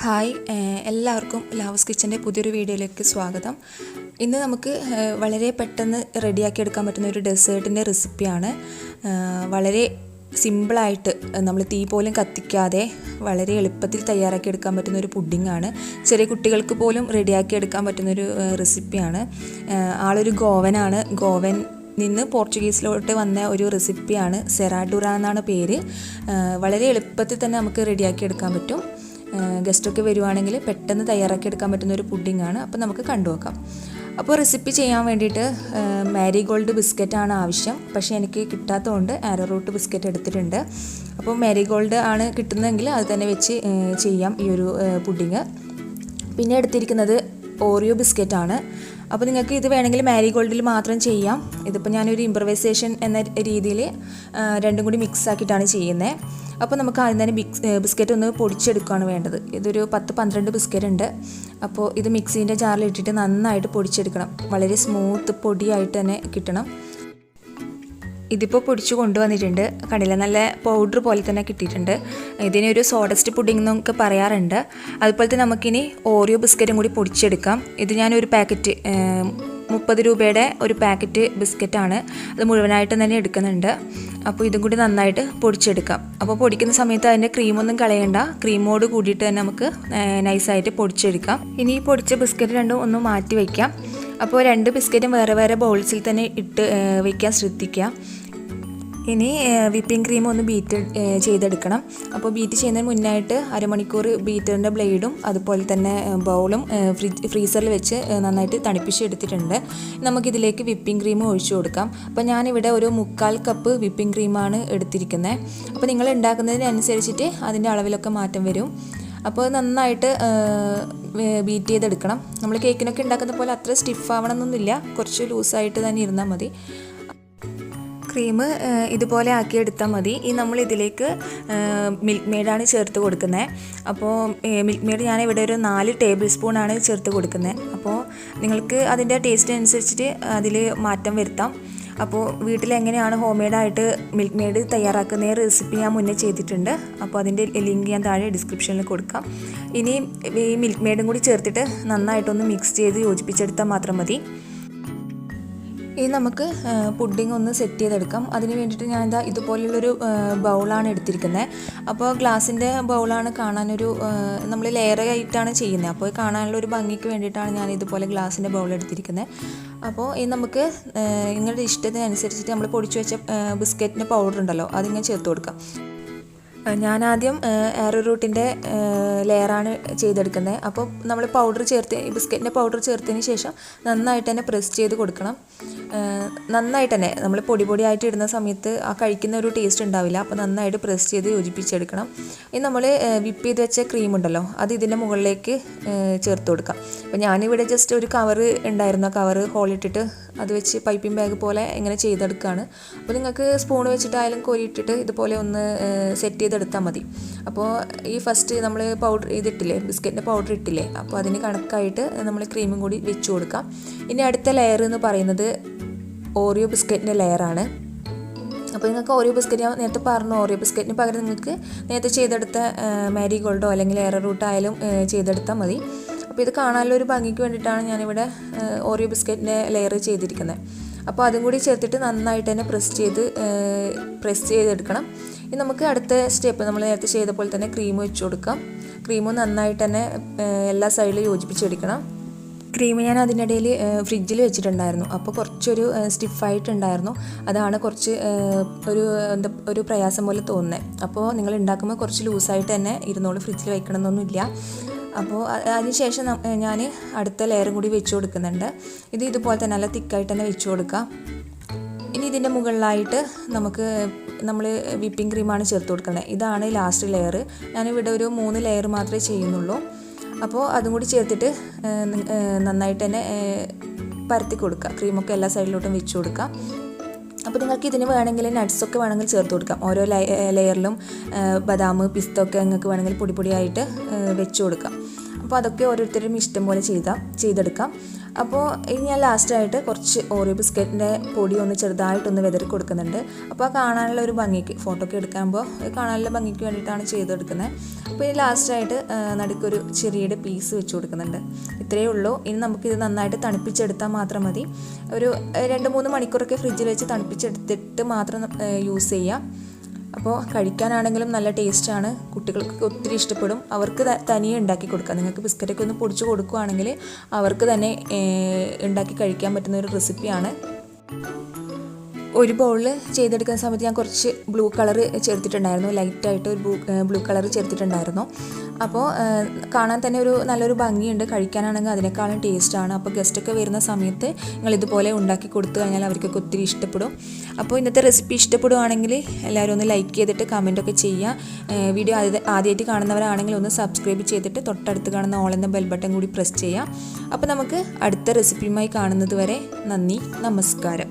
Hi എല്ലാവർക്കും ലാവസ് കിച്ചൻ്റെ പുതിയൊരു വീഡിയോയിലേക്ക് സ്വാഗതം. ഇന്ന് നമുക്ക് വളരെ പെട്ടെന്ന് റെഡിയാക്കി എടുക്കാൻ പറ്റുന്ന ഒരു ഡെസേർട്ടിൻ്റെ റെസിപ്പിയാണ്. വളരെ സിമ്പിളായിട്ട് നമ്മൾ തീ പോലും കത്തിക്കാതെ വളരെ എളുപ്പത്തിൽ തയ്യാറാക്കി എടുക്കാൻ പറ്റുന്ന ഒരു പുഡിങ്ങാണ്. ചെറിയ കുട്ടികൾക്ക് പോലും റെഡിയാക്കി എടുക്കാൻ പറ്റുന്നൊരു റെസിപ്പിയാണ്. ആളൊരു ഗോവനാണ്. ഗോവൻ നിന്ന് പോർച്ചുഗീസിലോട്ട് വന്ന ഒരു റെസിപ്പിയാണ്. സെറാഡുറ എന്നാണ് പേര്. വളരെ എളുപ്പത്തിൽ തന്നെ നമുക്ക് റെഡിയാക്കി എടുക്കാൻ പറ്റും. ഗസ്റ്റൊക്കെ വരുവാണെങ്കിൽ പെട്ടെന്ന് തയ്യാറാക്കി എടുക്കാൻ പറ്റുന്ന ഒരു പുഡിങ്ങാണ്. അപ്പോൾ നമുക്ക് കണ്ടുനോക്കാം. അപ്പോൾ റെസിപ്പി ചെയ്യാൻ വേണ്ടിയിട്ട് മാരിഗോൾഡ് ബിസ്ക്കറ്റാണ് ആവശ്യം. പക്ഷേ എനിക്ക് കിട്ടാത്തതുകൊണ്ട് ആരോറൂട്ട് ബിസ്ക്കറ്റ് എടുത്തിട്ടുണ്ട്. അപ്പോൾ മാരിഗോൾഡ് ആണ് കിട്ടുന്നതെങ്കിൽ അത് തന്നെ വെച്ച് ചെയ്യാം ഈ ഒരു പുഡിങ്. പിന്നെ എടുത്തിരിക്കുന്നത് ഓറിയോ ബിസ്ക്കറ്റാണ്. അപ്പോൾ നിങ്ങൾക്ക് ഇത് വേണമെങ്കിൽ മാരിഗോൾഡിൽ മാത്രം ചെയ്യാം. ഇതിപ്പോൾ ഞാനൊരു ഇംപ്രവൈസേഷൻ എന്ന രീതിയിൽ രണ്ടും കൂടി മിക്സ് ആക്കിയിട്ടാണ് ചെയ്യുന്നത്. അപ്പോൾ നമുക്ക് ആദ്യം തന്നെ ബിസ്ക്കറ്റ് ഒന്ന് പൊടിച്ചെടുക്കുകയാണ് വേണ്ടത്. ഇതൊരു 10-12 ബിസ്ക്കറ്റ് ഉണ്ട്. അപ്പോൾ ഇത് മിക്സീൻ്റെ ജാറിൽ ഇട്ടിട്ട് നന്നായിട്ട് പൊടിച്ചെടുക്കണം. വളരെ സ്മൂത്ത് പൊടിയായിട്ട് തന്നെ കിട്ടണം. ഇതിപ്പോൾ പൊടിച്ചു കൊണ്ടുവന്നിട്ടുണ്ട്. കണ്ടില്ല, നല്ല പൗഡർ പോലെ തന്നെ കിട്ടിയിട്ടുണ്ട്. ഇതിനൊരു സോഡസ്റ്റ് പുഡിംഗ് എന്നൊക്കെ പറയാറുണ്ട്. അതുപോലെ തന്നെ നമുക്കിനി ഓറിയോ ബിസ്ക്കറ്റും കൂടി പൊടിച്ചെടുക്കാം. ഇത് ഞാനൊരു പാക്കറ്റ് 30 രൂപയുടെ ഒരു പാക്കറ്റ് ബിസ്ക്കറ്റാണ്. അത് മുഴുവനായിട്ട് തന്നെ എടുക്കുന്നുണ്ട്. അപ്പോൾ ഇതും കൂടി നന്നായിട്ട് പൊടിച്ചെടുക്കാം. അപ്പോൾ പൊടിക്കുന്ന സമയത്ത് അതിൻ്റെ ക്രീമൊന്നും കളയണ്ട. ക്രീമോട് കൂടിയിട്ട് തന്നെ നമുക്ക് നൈസായിട്ട് പൊടിച്ചെടുക്കാം. ഇനി ഈ പൊടിച്ച ബിസ്ക്കറ്റ് രണ്ടും ഒന്ന് മാറ്റി വയ്ക്കാം. അപ്പോൾ 2 ബിസ്ക്കറ്റും വേറെ വേറെ ബൗൾസിൽ തന്നെ ഇട്ട് വയ്ക്കാൻ ശ്രദ്ധിക്കുക. ഇനി വിപ്പിംഗ് ക്രീം ഒന്ന് ബീറ്റ് ചെയ്തെടുക്കണം. അപ്പോൾ ബീറ്റ് ചെയ്യുന്നതിന് മുന്നായിട്ട് അരമണിക്കൂർ ബീറ്ററിൻ്റെ ബ്ലേഡും അതുപോലെ തന്നെ ബൗളും ഫ്രീസറിൽ വെച്ച് നന്നായിട്ട് തണുപ്പിച്ചെടുത്തിട്ടുണ്ട്. നമുക്കിതിലേക്ക് വിപ്പിംഗ് ക്രീം ഒഴിച്ചു കൊടുക്കാം. അപ്പോൾ ഞാനിവിടെ ഒരു 3/4 കപ്പ് വിപ്പിംഗ് ക്രീമാണ് എടുത്തിരിക്കുന്നത്. അപ്പോൾ നിങ്ങൾ ഉണ്ടാക്കുന്നതിനനുസരിച്ചിട്ട് അതിൻ്റെ അളവിലൊക്കെ മാറ്റം വരും. അപ്പോൾ നന്നായിട്ട് ബീറ്റ് ചെയ്തെടുക്കണം. നമ്മൾ കേക്കിനൊക്കെ ഉണ്ടാക്കുന്ന പോലെ അത്ര സ്റ്റിഫ് ആവണമെന്നൊന്നുമില്ല. കുറച്ച് ലൂസായിട്ട് തന്നെ ഇരുന്നാൽ മതി. ക്രീം ഇതുപോലെ ആക്കിയെടുത്താൽ മതി. ഈ നമ്മൾ ഇതിലേക്ക് മിൽക്ക് മെയ്ഡാണ് ചേർത്ത് കൊടുക്കുന്നത്. അപ്പോൾ മിൽക്ക് മെയ്ഡ് ഞാനിവിടെ ഒരു 4 ടേബിൾ സ്പൂണാണ് ചേർത്ത് കൊടുക്കുന്നത്. അപ്പോൾ നിങ്ങൾക്ക് അതിൻ്റെ ടേസ്റ്റ് അനുസരിച്ചിട്ട് അതിൽ മാറ്റം വരുത്താം. അപ്പോൾ വീട്ടിൽ എങ്ങനെയാണ് ഹോം മെയ്ഡായിട്ട് മിൽക്ക് മെയ്ഡ് തയ്യാറാക്കുന്ന റെസിപ്പി ഞാൻ മുന്നേ ചെയ്തിട്ടുണ്ട്. അപ്പോൾ അതിൻ്റെ ലിങ്ക് ഞാൻ താഴെ ഡിസ്ക്രിപ്ഷനിൽ കൊടുക്കാം. ഇനി ഈ മിൽക്ക് മെയ്ഡും കൂടി ചേർത്തിട്ട് നന്നായിട്ടൊന്ന് മിക്സ് ചെയ്ത് യോജിപ്പിച്ചെടുത്താൽ മാത്രം മതി. ഇനി നമുക്ക് പുഡിംഗ് ഒന്ന് സെറ്റ് ചെയ്തെടുക്കാം. അതിന് വേണ്ടിയിട്ട് ഞാൻ ഇതുപോലുള്ളൊരു ബൗളാണ് എടുത്തിരിക്കുന്നത്. അപ്പോൾ ഗ്ലാസിൻ്റെ ബൗളാണ് കാണാനൊരു നമ്മൾ ലെയർ ആയിട്ടാണ് ചെയ്യുന്നത്. അപ്പോൾ കാണാനുള്ള ഒരു ഭംഗിക്ക് വേണ്ടിയിട്ടാണ് ഞാൻ ഇതുപോലെ ഗ്ലാസിൻ്റെ ബൗൾ എടുത്തിരിക്കുന്നത്. അപ്പോൾ ഇനി നമുക്ക് നിങ്ങളുടെ ഇഷ്ടത്തിനനുസരിച്ചിട്ട് നമ്മൾ പൊടിച്ചു വെച്ച ബിസ്ക്കറ്റിൻ്റെ പൗഡർ ഉണ്ടല്ലോ, അതിങ്ങനെ ചേർത്ത് കൊടുക്കാം. ഞാനാദ്യം ആരോറൂട്ടിൻ്റെ ലെയറാണ് ചെയ്തെടുക്കുന്നത്. അപ്പോൾ നമ്മൾ പൗഡർ ബിസ്ക്കറ്റിൻ്റെ പൗഡർ ചേർത്തതിന് ശേഷം നന്നായിട്ട് തന്നെ പ്രസ് ചെയ്ത് കൊടുക്കണം. നന്നായിട്ട് തന്നെ നമ്മൾ പൊടിയായിട്ട് ഇടുന്ന സമയത്ത് ആ കഴിക്കുന്ന ഒരു ടേസ്റ്റ് ഉണ്ടാവില്ല. അപ്പോൾ നന്നായിട്ട് പ്രസ് ചെയ്ത് യോജിപ്പിച്ചെടുക്കണം. ഇനി നമ്മൾ വിപ്പ് ചെയ്ത് വെച്ച ക്രീം ഉണ്ടല്ലോ, അത് ഇതിൻ്റെ മുകളിലേക്ക് ചേർത്ത് കൊടുക്കാം. അപ്പോൾ ഞാനിവിടെ ജസ്റ്റ് ഒരു കവർ ഉണ്ടായിരുന്നു. ആ കവർ ഹോളിട്ടിട്ട് അത് വെച്ച് പൈപ്പിംഗ് ബാഗ് പോലെ ഇങ്ങനെ ചെയ്തെടുക്കുകയാണ്. അപ്പോൾ നിങ്ങൾക്ക് സ്പൂൺ വെച്ചിട്ടായാലും കോരിയിട്ടിട്ട് ഇതുപോലെ ഒന്ന് സെറ്റ് ചെയ്തെടുത്താൽ മതി. അപ്പോൾ ഈ ഫസ്റ്റ് നമ്മൾ പൗഡർ ഇതിട്ടില്ലേ, ബിസ്ക്കറ്റിൻ്റെ പൗഡർ ഇട്ടില്ലേ, അപ്പോൾ അതിന് കണക്കായിട്ട് നമ്മൾ ക്രീമും കൂടി വെച്ച് കൊടുക്കാം. ഇനി അടുത്ത ലെയർ എന്ന് പറയുന്നത് ഓറിയോ ബിസ്ക്കറ്റിൻ്റെ ലെയറാണ്. അപ്പോൾ നിങ്ങൾക്ക് ഓറിയോ ബിസ്ക്കറ്റ് ഞാൻ നേരത്തെ പറഞ്ഞു, ഓറിയോ ബിസ്ക്കറ്റിന് പകരം നിങ്ങൾക്ക് നേരത്തെ ചെയ്തെടുത്ത മാരിഗോൾഡോ അല്ലെങ്കിൽ എററൂട്ട് ആയാലും ചെയ്തെടുത്താൽ മതി. അപ്പോൾ ഇത് കാണാനുള്ള ഒരു ഭംഗിക്ക് വേണ്ടിയിട്ടാണ് ഞാനിവിടെ ഓറിയോ ബിസ്ക്കറ്റിൻ്റെ ലെയർ ചെയ്തിരിക്കുന്നത്. അപ്പോൾ അതും കൂടി ചേർത്തിട്ട് നന്നായിട്ട് തന്നെ പ്രസ് ചെയ്തെടുക്കണം. ഇനി നമുക്ക് അടുത്ത സ്റ്റെപ്പ് നമ്മൾ നേരത്തെ ചെയ്ത പോലെ തന്നെ ക്രീം വെച്ച് കൊടുക്കാം. ക്രീം നന്നായിട്ട് തന്നെ എല്ലാ സൈഡിലും യോജിപ്പിച്ചെടുക്കണം. ക്രീം ഞാൻ അതിനിടയിൽ ഫ്രിഡ്ജിൽ വെച്ചിട്ടുണ്ടായിരുന്നു. അപ്പോൾ കുറച്ചൊരു സ്റ്റിഫായിട്ടുണ്ടായിരുന്നു. അതാണ് കുറച്ച് ഒരു പ്രയാസം പോലെ തോന്നുന്നത്. അപ്പോൾ നിങ്ങൾ ഉണ്ടാക്കുമ്പോൾ കുറച്ച് ലൂസായിട്ട് തന്നെ ഇരുന്നോളൂ, ഫ്രിഡ്ജിൽ വെക്കണമെന്നൊന്നുമില്ല. അപ്പോൾ അതിനുശേഷം ഞാൻ അടുത്ത ലെയറും കൂടി വെച്ച് കൊടുക്കുന്നുണ്ട്. ഇതുപോലെ തന്നെ നല്ല തിക്കായിട്ട് തന്നെ വെച്ച് കൊടുക്കാം. ഇനി ഇതിൻ്റെ മുകളിലായിട്ട് നമ്മൾ വിപ്പിംഗ് ക്രീമാണ് ചേർത്ത് കൊടുക്കുന്നത്. ഇതാണ് ലാസ്റ്റ് ലെയർ. ഞാനിവിടെ ഒരു 3 ലെയർ മാത്രമേ ചെയ്യുന്നുള്ളൂ. അപ്പോൾ അതും കൂടി ചേർത്തിട്ട് നന്നായിട്ട് തന്നെ പരത്തി കൊടുക്കുക. ക്രീമൊക്കെ എല്ലാ സൈഡിലോട്ടും വെച്ച് കൊടുക്കാം. അപ്പോൾ നിങ്ങൾക്ക് ഇതിന് വേണമെങ്കിൽ നട്ട്സൊക്കെ വേണമെങ്കിൽ ചേർത്ത് കൊടുക്കാം. ഓരോ ലെയറിലും ബദാം, പിസ്ത ഒക്കെ നിങ്ങൾക്ക് വേണമെങ്കിൽ പൊടിയായിട്ട് വെച്ച് കൊടുക്കാം. അപ്പോൾ അതൊക്കെ ഓരോരുത്തരും ഇഷ്ടം പോലെ ചെയ്തെടുക്കാം. അപ്പോൾ ഇനി ഞാൻ ലാസ്റ്റായിട്ട് കുറച്ച് ഓറിയോ ബിസ്ക്കറ്റിൻ്റെ പൊടി ഒന്ന് ചെറുതായിട്ടൊന്ന് വിതറി കൊടുക്കുന്നുണ്ട്. അപ്പോൾ ആ കാണാനുള്ള ഒരു ഭംഗിക്ക്, ഫോട്ടോ ഒക്കെ എടുക്കുമ്പോൾ കാണാനുള്ള ഭംഗിക്ക് വേണ്ടിയിട്ടാണ് ചെയ്തെടുക്കുന്നത്. അപ്പോൾ ഈ ലാസ്റ്റായിട്ട് നടുക്കൊരു ചെറിയുടെ പീസ് വെച്ച് കൊടുക്കുന്നുണ്ട്. ഇത്രയേ ഉള്ളൂ. ഇനി നമുക്കിത് നന്നായിട്ട് തണുപ്പിച്ചെടുത്താൽ മാത്രം മതി. ഒരു 2-3 മണിക്കൂറൊക്കെ ഫ്രിഡ്ജിൽ വെച്ച് തണുപ്പിച്ചെടുത്തിട്ട് മാത്രം യൂസ് ചെയ്യാം. അപ്പോൾ കഴിക്കാനാണെങ്കിലും നല്ല ടേസ്റ്റാണ്, കുട്ടികൾക്ക് ഒത്തിരി ഇഷ്ടപ്പെടും. അവർക്ക് തനിയെ ഉണ്ടാക്കി കൊടുക്കാം. നിങ്ങൾക്ക് ബിസ്ക്കറ്റൊക്കെ ഒന്ന് പൊടിച്ച് കൊടുക്കുകയാണെങ്കിൽ അവർക്ക് തന്നെ ഉണ്ടാക്കി കഴിക്കാൻ പറ്റുന്ന ഒരു റെസിപ്പിയാണ്. ഒരു ബൗളിൽ ചെയ്തെടുക്കുന്ന സമയത്ത് ഞാൻ കുറച്ച് ബ്ലൂ കളർ ചേർത്തിട്ടുണ്ടായിരുന്നു, ലൈറ്റായിട്ട് ഒരു ബ്ലൂ കളർ ചേർത്തിട്ടുണ്ടായിരുന്നു. അപ്പോൾ കാണാൻ തന്നെ നല്ലൊരു ഭംഗിയുണ്ട്, കഴിക്കാനാണെങ്കിൽ അതിനേക്കാളും ടേസ്റ്റാണ്. അപ്പോൾ ഗസ്റ്റൊക്കെ വരുന്ന സമയത്ത് നിങ്ങൾ ഇതുപോലെ ഉണ്ടാക്കി കൊടുത്തു കഴിഞ്ഞാൽ അവർക്കൊക്കെ ഒത്തിരി ഇഷ്ടപ്പെടും. അപ്പോൾ ഇന്നത്തെ റെസിപ്പി ഇഷ്ടപ്പെടുവാണെങ്കിൽ എല്ലാവരും ഒന്ന് ലൈക്ക് ചെയ്തിട്ട് കമൻറ്റൊക്കെ ചെയ്യുക. വീഡിയോ ആദ്യമായിട്ട് കാണുന്നവരാണെങ്കിൽ ഒന്ന് സബ്സ്ക്രൈബ് ചെയ്തിട്ട് തൊട്ടടുത്ത് കാണുന്ന ഓൾ എന്ന ബെൽ ബട്ടൺ കൂടി പ്രസ് ചെയ്യുക. അപ്പോൾ നമുക്ക് അടുത്ത റെസിപ്പിയുമായി കാണുന്നത് വരെ നന്ദി, നമസ്കാരം.